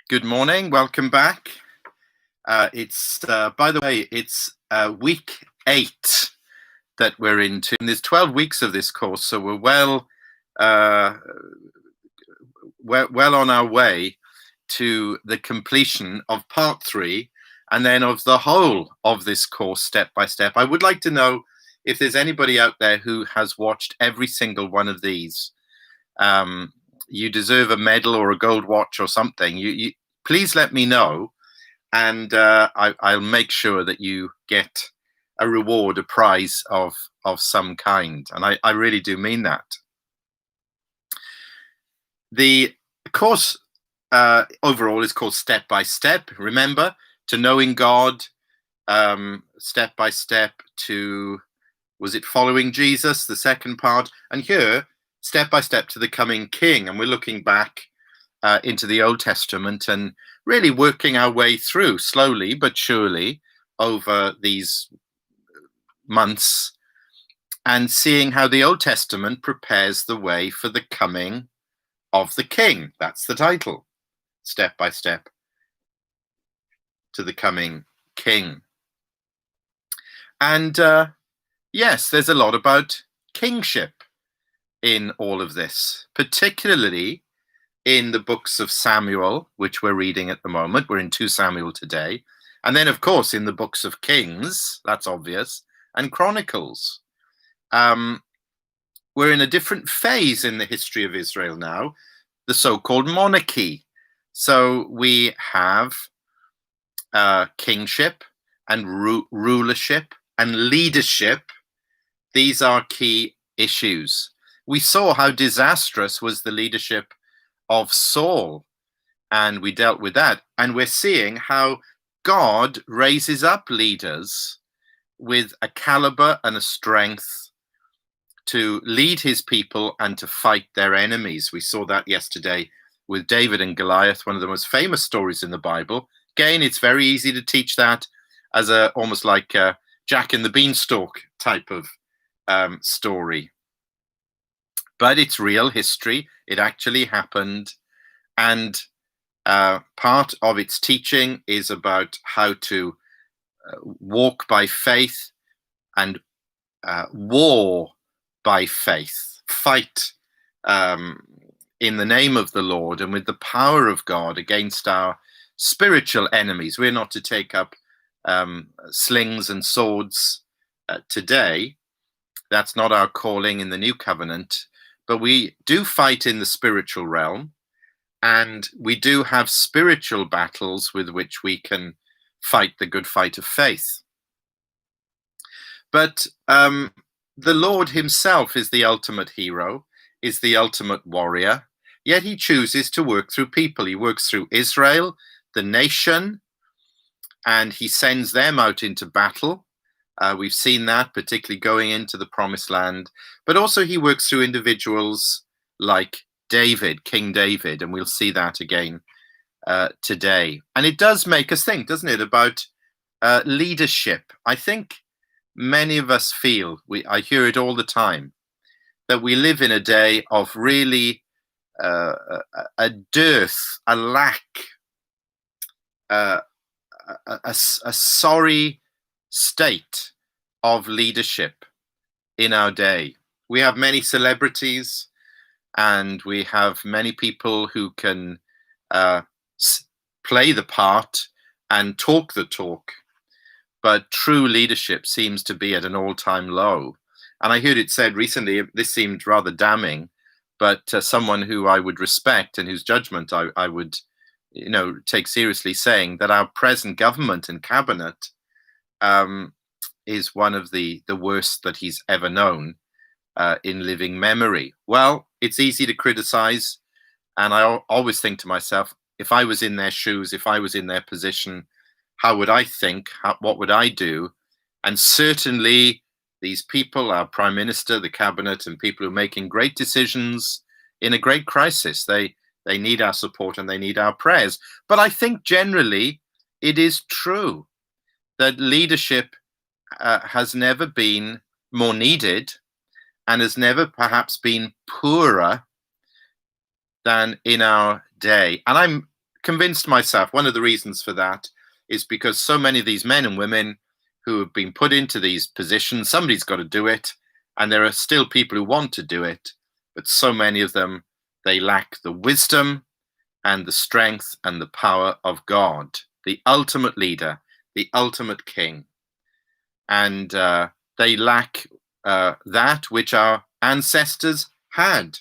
Good morning. Welcome back. By the way, it's week 8 that we're into. And there's 12 weeks of this course, so we're well on our way to the completion of part 3, and then of the whole of this course step by step. I would like to know if there's anybody out there who has watched every single one of these. You deserve a medal or a gold watch or something. You please let me know, and I'll make sure that you get a reward, a prize of some kind. And I really do mean that. The course overall is called Step by Step. Remember, to knowing God, step by step to, was it following Jesus, the second part? And here, step by step to the coming King. And we're looking back into the Old Testament and really working our way through slowly but surely over these months and seeing how the Old Testament prepares the way for the coming of the King. That's the title, Step by Step to the Coming King. And yes, there's a lot about kingship in all of this, particularly in the books of Samuel, which we're reading at the moment. We're in 2 Samuel today. And then, of course, in the books of Kings, that's obvious, and Chronicles. We're in a different phase in the history of Israel now, the so-called monarchy. So we have kingship and rulership and leadership. These are key issues. We saw how disastrous was the leadership of Saul, and we dealt with that. And we're seeing how God raises up leaders with a caliber and a strength to lead his people and to fight their enemies. We saw that yesterday with David and Goliath, one of the most famous stories in the Bible. Again, it's very easy to teach that as almost like a Jack and the Beanstalk type of story. But it's real history. It actually happened. And part of its teaching is about how to walk by faith and war by faith, fight in the name of the Lord and with the power of God against our spiritual enemies. We're not to take up slings and swords today. That's not our calling in the new covenant. But we do fight in the spiritual realm, and we do have spiritual battles with which we can fight the good fight of faith. But the Lord himself is the ultimate hero, is the ultimate warrior, yet he chooses to work through people. He works through Israel, the nation, and he sends them out into battle. We've seen that, particularly going into the Promised Land. But also he works through individuals like David, King David, and we'll see that again today. And it does make us think, doesn't it, about leadership. I think many of us feel, I hear it all the time, that we live in a day of really a dearth, a lack, a sorry state of leadership in our day. We have many celebrities and we have many people who can play the part and talk the talk, but true leadership seems to be at an all-time low. And I heard it said recently, this seemed rather damning, but someone who I would respect and whose judgment I would take seriously, saying that our present government and cabinet is one of the worst that he's ever known in living memory. Well, it's easy to criticize, and I always think to myself, if I was in their shoes, if I was in their position, how would I think? What would I do? And certainly these people, our prime minister, the cabinet, and people who are making great decisions in a great crisis, they need our support and they need our prayers. But I think generally it is true that leadership has never been more needed and has never perhaps been poorer than in our day. And I'm convinced myself one of the reasons for that is because so many of these men and women who have been put into these positions, somebody's got to do it, and there are still people who want to do it, but so many of them, they lack the wisdom and the strength and the power of God, the ultimate leader, the ultimate king. And they lack that which our ancestors had.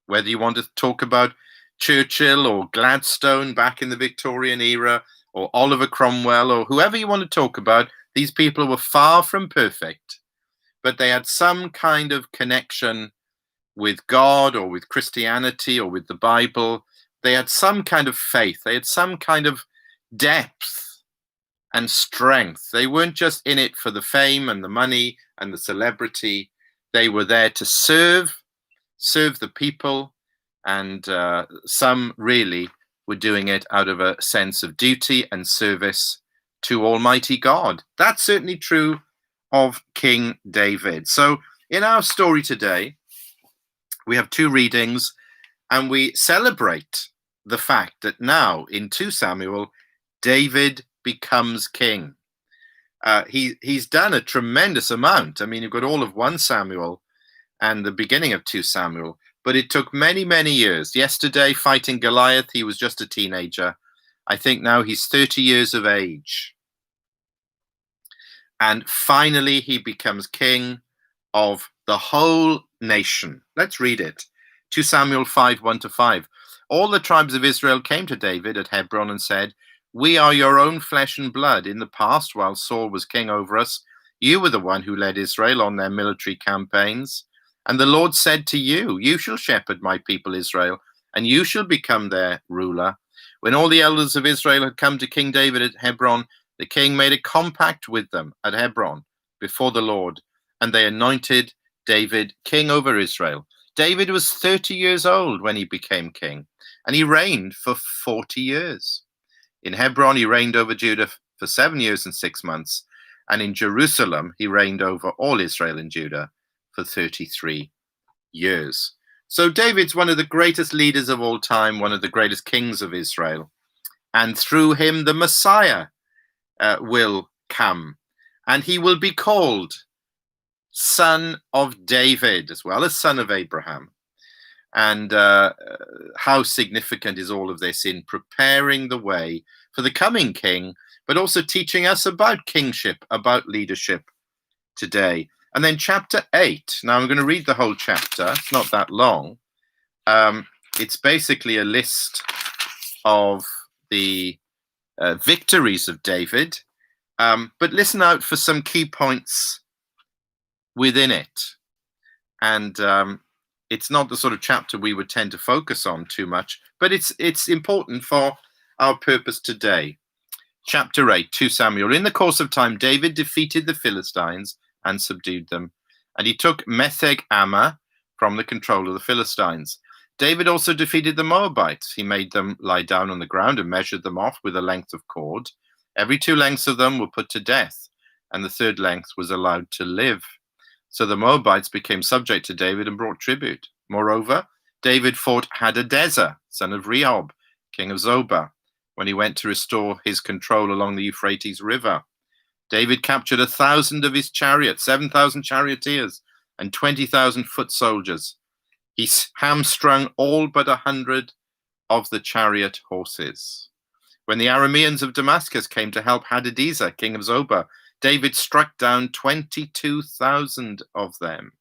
Whether you want to talk about Churchill or Gladstone back in the Victorian era, or Oliver Cromwell, or whoever you want to talk about, these people were far from perfect, but they had some kind of connection with God or with Christianity or with the Bible. They had some kind of faith. They had some kind of depth and strength. They weren't just in it for the fame and the money and the celebrity. They were there to serve the people, and some really were doing it out of a sense of duty and service to Almighty God. That's certainly true of King David. So in our story today, we have two readings, and we celebrate the fact that now in 2 Samuel, David becomes king. He's done a tremendous amount. I mean, you've got all of 1 Samuel and the beginning of 2 Samuel, but it took many, many years. Yesterday, fighting Goliath, he was just a teenager. I think now he's 30 years of age. And finally, he becomes king of the whole nation. Let's read it. 2 Samuel 5, 1-5. All the tribes of Israel came to David at Hebron and said, "We are your own flesh and blood. In the past, while Saul was king over us, you were the one who led Israel on their military campaigns. And the Lord said to you, you shall shepherd my people Israel, and you shall become their ruler." When all the elders of Israel had come to King David at Hebron, the king made a compact with them at Hebron before the Lord, and they anointed David king over Israel. David was 30 years old when he became king, and he reigned for 40 years. In Hebron, he reigned over Judah for 7 years and 6 months, and in Jerusalem, he reigned over all Israel and Judah for 33 years. So David's one of the greatest leaders of all time, one of the greatest kings of Israel, and through him, the Messiah will come, and he will be called Son of David as well as Son of Abraham. And how significant is all of this in preparing the way for the coming king, but also teaching us about kingship, about leadership today. And then chapter 8. Now I'm going to read the whole chapter. It's not that long. It's basically a list of the victories of David. But listen out for some key points within it. And it's not the sort of chapter we would tend to focus on too much, but it's important for our purpose today. Chapter 8, 2 Samuel. In the course of time, David defeated the Philistines and subdued them, and he took Metheg-Ammah from the control of the Philistines. David also defeated the Moabites. He made them lie down on the ground and measured them off with a length of cord. Every 2 lengths of them were put to death, and the 3rd length was allowed to live. So the Moabites became subject to David and brought tribute. Moreover, David fought Hadadezer, son of Rehob, king of Zobah, when he went to restore his control along the Euphrates River. David captured 1,000 of his chariots, 7,000 charioteers, and 20,000 foot soldiers. He hamstrung all but 100 of the chariot horses. When the Arameans of Damascus came to help Hadadezer, king of Zobah, David struck down 22,000 of them.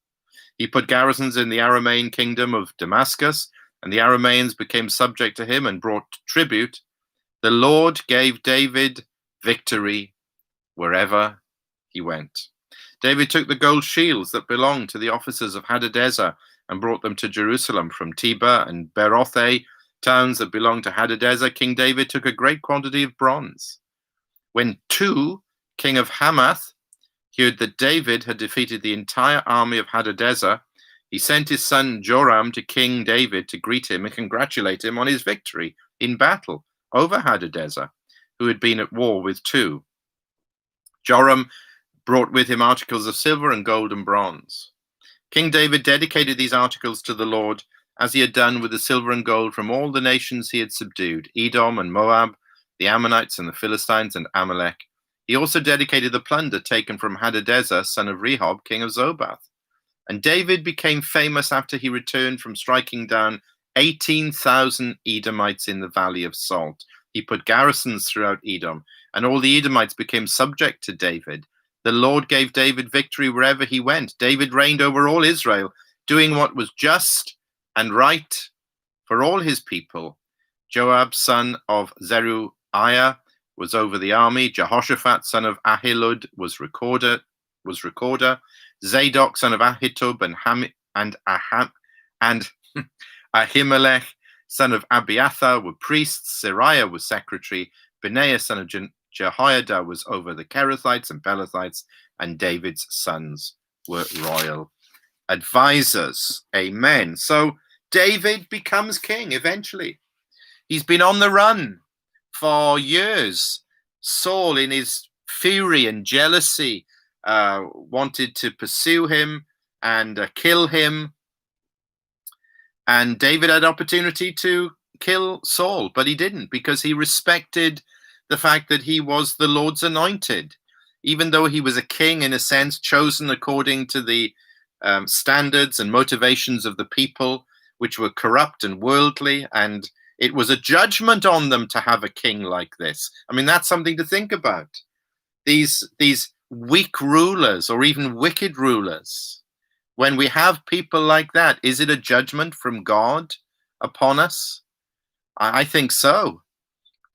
He put garrisons in the Aramean kingdom of Damascus, and the Arameans became subject to him and brought tribute. The Lord gave David victory wherever he went. David took the gold shields that belonged to the officers of Hadadezer and brought them to Jerusalem from Tebah and Berothai, towns that belonged to Hadadezer. King David took a great quantity of bronze. When Tu, king of Hamath, heard that David had defeated the entire army of Hadadezer, he sent his son Joram to King David to greet him and congratulate him on his victory in battle over Hadadezer, who had been at war with Tu. Joram brought with him articles of silver and gold and bronze. King David dedicated these articles to the Lord as he had done with the silver and gold from all the nations he had subdued, Edom and Moab, the Ammonites and the Philistines and Amalek. He also dedicated the plunder taken from Hadadezer, son of Rehob, king of Zobath. And David became famous after he returned from striking down 18,000 Edomites in the Valley of Salt. He put garrisons throughout Edom, and all the Edomites became subject to David. The Lord gave David victory wherever he went. David reigned over all Israel, doing what was just and right for all his people. Joab, son of Zeruiah, was over the army. Jehoshaphat, son of Ahilud, was recorder. Zadok, son of Ahitub, and Ahimelech, son of Abiathar, were priests. Sariah was secretary. Benaiah, son of Jehoiada, was over the Kerethites and Pelethites, and David's sons were royal advisors. Amen. So David becomes king eventually. He's been on the run for years. Saul, in his fury and jealousy, wanted to pursue him and kill him. And David had opportunity to kill Saul, but he didn't, because he respected the fact that he was the Lord's anointed. Even though he was a king, in a sense, chosen according to the standards and motivations of the people, which were corrupt and worldly, and it was a judgment on them to have a king like this. I mean, that's something to think about. These weak rulers, or even wicked rulers, when we have people like that, is it a judgment from God upon us? I think so.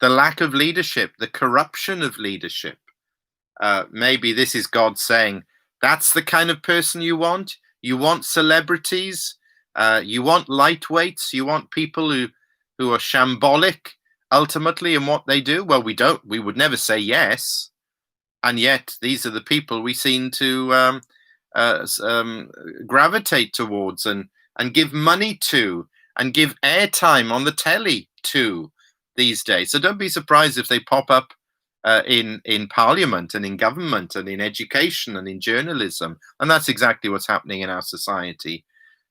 The lack of leadership, the corruption of leadership. Maybe this is God saying, that's the kind of person you want? You want celebrities? You want lightweights? You want people who are shambolic ultimately in what they do? Well, we would never say yes. And yet these are the people we seem to gravitate towards and give money to and give airtime on the telly to these days. So don't be surprised if they pop up in parliament and in government and in education and in journalism. And that's exactly what's happening in our society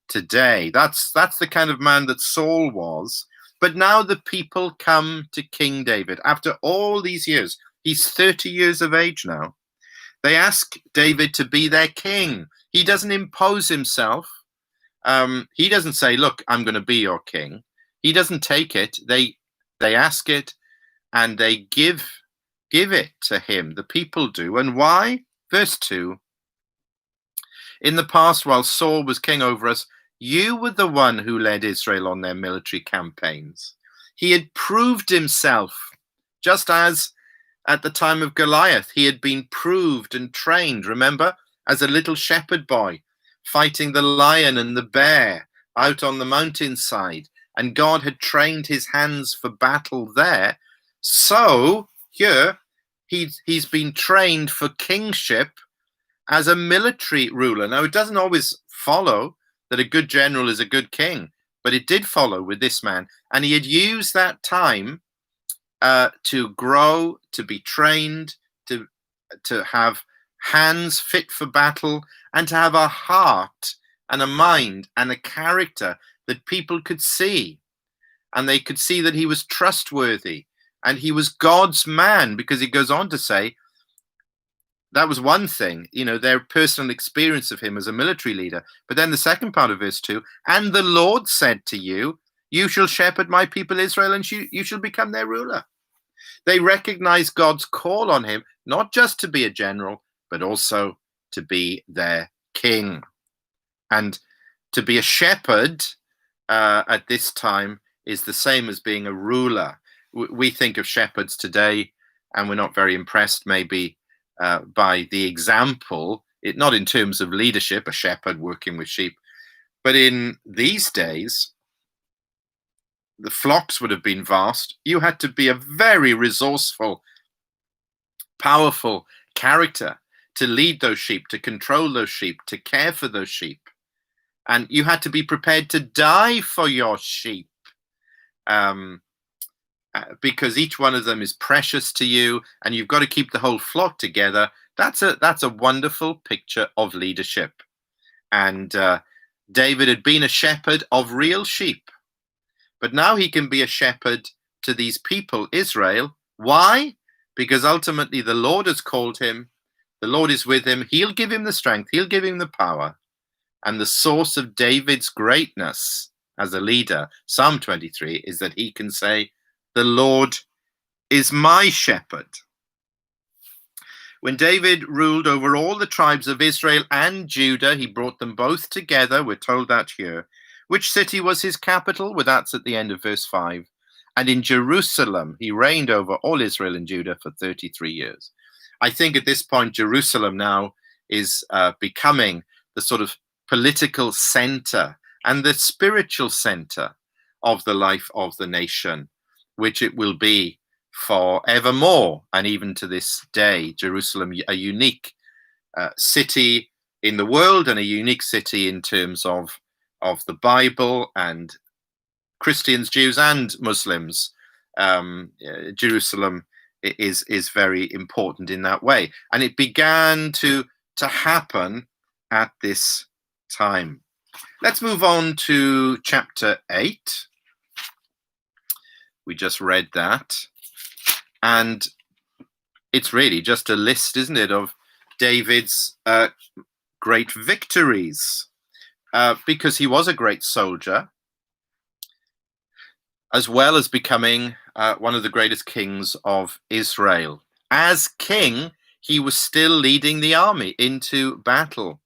today. That's the kind of man that Saul was. But now the people come to King David after all these years. He's 30 years of age now. They ask David to be their king. He doesn't impose himself. He doesn't say, look, I'm going to be your king. He doesn't take it. They ask it and they give it to him. The people do. And why? Verse 2. In the past, while Saul was king over us, you were the one who led Israel on their military campaigns. He had proved himself, just as at the time of Goliath, he had been proved and trained, remember, as a little shepherd boy, fighting the lion and the bear out on the mountainside. And God had trained his hands for battle there. So here, he's been trained for kingship as a military ruler. Now, it doesn't always follow that a good general is a good king, but it did follow with this man. And he had used that time to grow, to be trained, to have hands fit for battle, and to have a heart and a mind and a character that people could see. And they could see that he was trustworthy and he was God's man, because he goes on to say, that was one thing, their personal experience of him as a military leader. But then the second part of verse 2, and the Lord said to you, you shall shepherd my people Israel, and you shall become their ruler. They recognize God's call on him, not just to be a general, but also to be their king. And to be a shepherd at this time is the same as being a ruler. We think of shepherds today, and we're not very impressed maybe by the example, not in terms of leadership, a shepherd working with sheep, but in these days, the flocks would have been vast. You had to be a very resourceful, powerful character to lead those sheep, to control those sheep, to care for those sheep. And you had to be prepared to die for your sheep, because each one of them is precious to you, and you've got to keep the whole flock together. That's a wonderful picture of leadership. And David had been a shepherd of real sheep, but now he can be a shepherd to these people, Israel. Why? Because ultimately the Lord has called him. The Lord is with him. He'll give him the strength. He'll give him the power. And the source of David's greatness as a leader, Psalm 23, is that he can say, the Lord is my shepherd. When David ruled over all the tribes of Israel and Judah, he brought them both together. We're told that here. Which city was his capital? Well, that's at the end of verse 5. And in Jerusalem, he reigned over all Israel and Judah for 33 years. I think at this point, Jerusalem now is becoming the sort of political center and the spiritual center of the life of the nation, which it will be forevermore. And even to this day, Jerusalem, a unique city in the world and a unique city in terms of the Bible and Christians, Jews, and Muslims. Jerusalem is very important in that way, and it began to happen at this time. Let's move on to chapter 8. We just read that, and it's really just a list, isn't it, of David's great victories, because he was a great soldier, as well as becoming one of the greatest kings of Israel. As king, he was still leading the army into battle.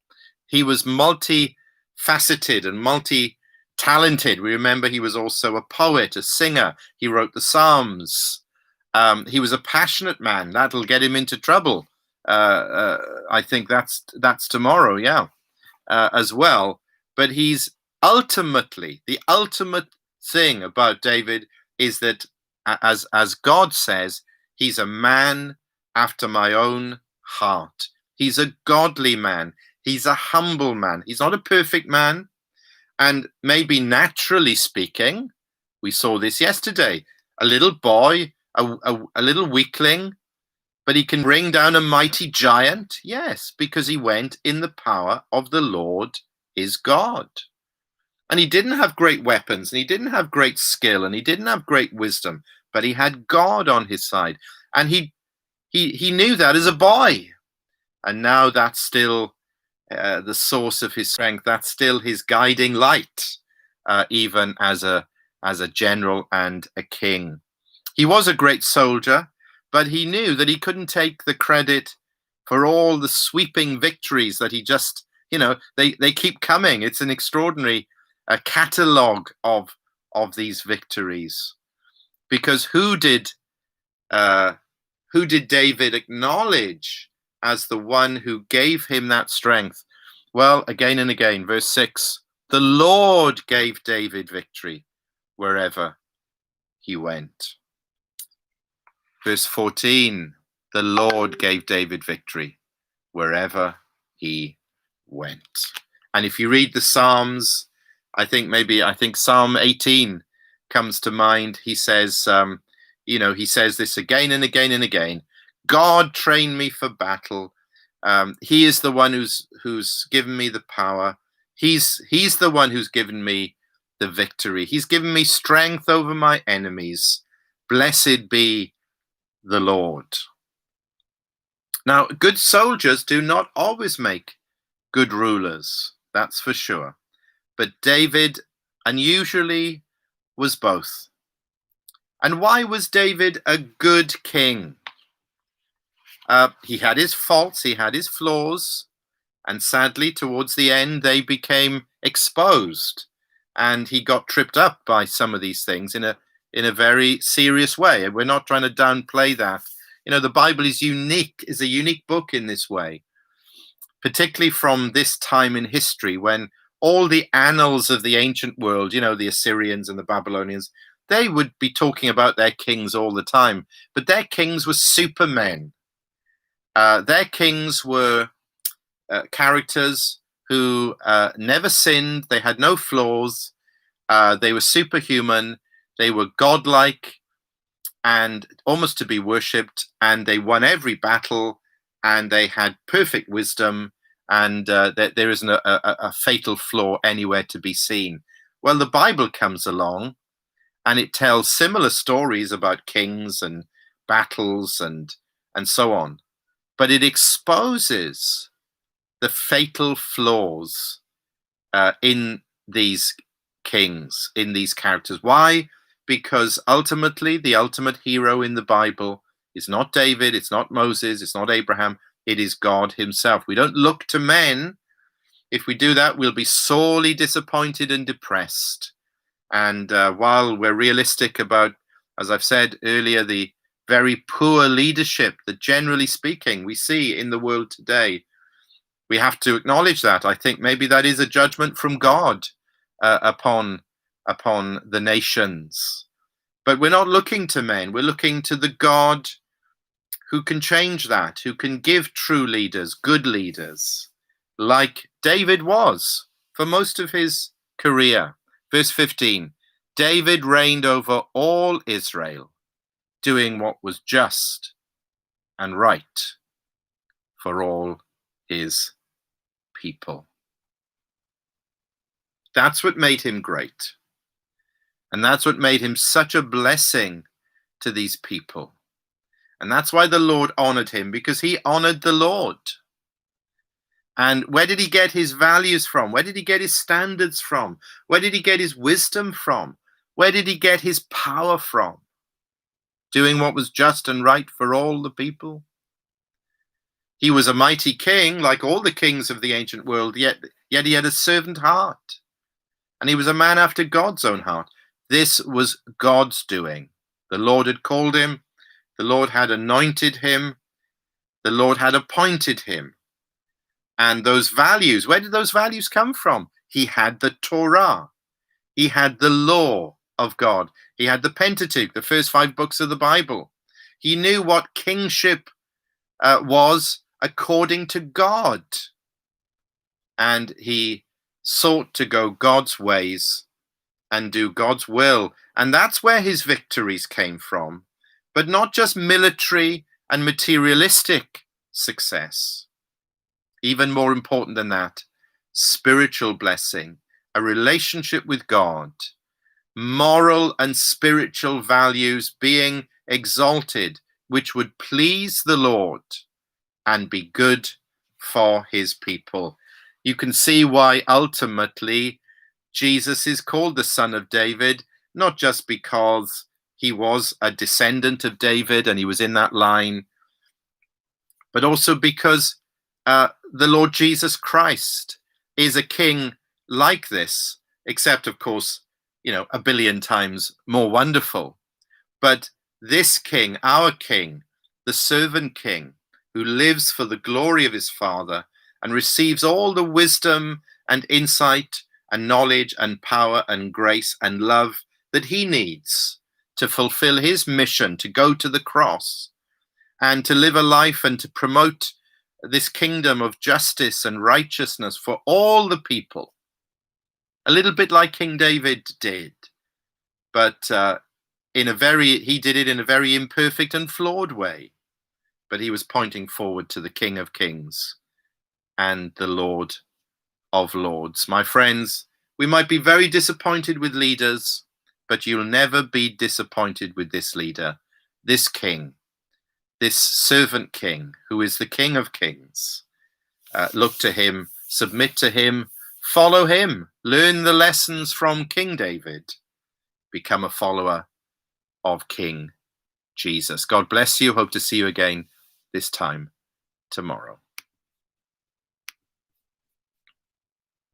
He was multifaceted and multi-talented. We remember he was also a poet, a singer. He wrote the Psalms. He was a passionate man. That'll get him into trouble. I think that's tomorrow, yeah, as well. But he's ultimately, the ultimate thing about David is that, as God says, he's a man after my own heart. He's a godly man. He's a humble man. He's not a perfect man. And maybe naturally speaking, we saw this yesterday, a little boy, a little weakling, but he can bring down a mighty giant. Yes, because he went in the power of the Lord his God. And he didn't have great weapons, and he didn't have great skill, and he didn't have great wisdom, but he had God on his side. And he knew that as a boy. And now that's still the source of his strength. That's still his guiding light, even as a general and a king. He was a great soldier, but he knew that he couldn't take the credit for all the sweeping victories that he just, they keep coming. It's an extraordinary catalogue of these victories. Because who did David acknowledge as the one who gave him that strength? Well, again and again, verse 6, the Lord gave David victory wherever he went. Verse 14, the Lord gave David victory wherever he went. And if you read the Psalms, I think Psalm 18 comes to mind. He says, he says this again and again and again. God trained me for battle. He is the one who's given me the power. He's the one who's given me the victory. He's given me strength over my enemies. Blessed be the Lord. Now, good soldiers do not always make good rulers. That's for sure. But David unusually was both. And why was David a good king? He had his faults, he had his flaws, and sadly, towards the end, they became exposed, and he got tripped up by some of these things in a very serious way. And we're not trying to downplay that. The Bible is a unique book in this way, particularly from this time in history when all the annals of the ancient world, the Assyrians and the Babylonians, they would be talking about their kings all the time, but their kings were supermen. Their kings were characters who never sinned. They had no flaws. They were superhuman. They were godlike and almost to be worshipped. And they won every battle. And they had perfect wisdom. and that there isn't a fatal flaw anywhere to be seen. Well, the Bible comes along and it tells similar stories about kings and battles and so on, but it exposes the fatal flaws in these kings, in these characters. Why? Because ultimately, the ultimate hero in the Bible is not David, it's not Moses, it's not Abraham, it is God himself. We don't look to men. If we do that, we'll be sorely disappointed and depressed. And while we're realistic about, as I've said earlier, the very poor leadership that, generally speaking, we see in the world today, we have to acknowledge that. I think maybe that is a judgment from God upon the nations. But we're not looking to men. We're looking to the God who can change that, who can give true leaders, good leaders, like David was for most of his career. Verse 15, David reigned over all Israel, doing what was just and right for all his people. That's what made him great. And that's what made him such a blessing to these people. And that's why the Lord honored him, because he honored the Lord. And where did he get his values from? Where did he get his standards from? Where did he get his wisdom from? Where did he get his power from? Doing what was just and right for all the people. He was a mighty king, like all the kings of the ancient world, yet he had a servant heart. And he was a man after God's own heart. This was God's doing. The Lord had called him. The Lord had anointed him. The Lord had appointed him. And those values, where did those values come from? He had the Torah. He had the law of God. He had the Pentateuch, the first 5 books of the Bible. He knew what kingship was according to God. And he sought to go God's ways and do God's will. And that's where his victories came from. But not just military and materialistic success. Even more important than that, spiritual blessing, a relationship with God, moral and spiritual values being exalted, which would please the Lord and be good for his people. You can see why ultimately Jesus is called the Son of David, not just because he was a descendant of David and he was in that line, but also because the Lord Jesus Christ is a king like this, except, of course, 1 billion times more wonderful. But this king, our king, the servant king, who lives for the glory of his Father and receives all the wisdom and insight and knowledge and power and grace and love that he needs to fulfill his mission, to go to the cross and to live a life and to promote this kingdom of justice and righteousness for all the people. A little bit like King David did, but he did it in a very imperfect and flawed way. But he was pointing forward to the King of Kings and the Lord of Lords. My friends, we might be very disappointed with leaders, but you'll never be disappointed with this leader, this king, this servant king, who is the King of Kings. Look to him, submit to him, follow him, learn the lessons from King David, become a follower of King Jesus. God bless you. Hope to see you again this time tomorrow.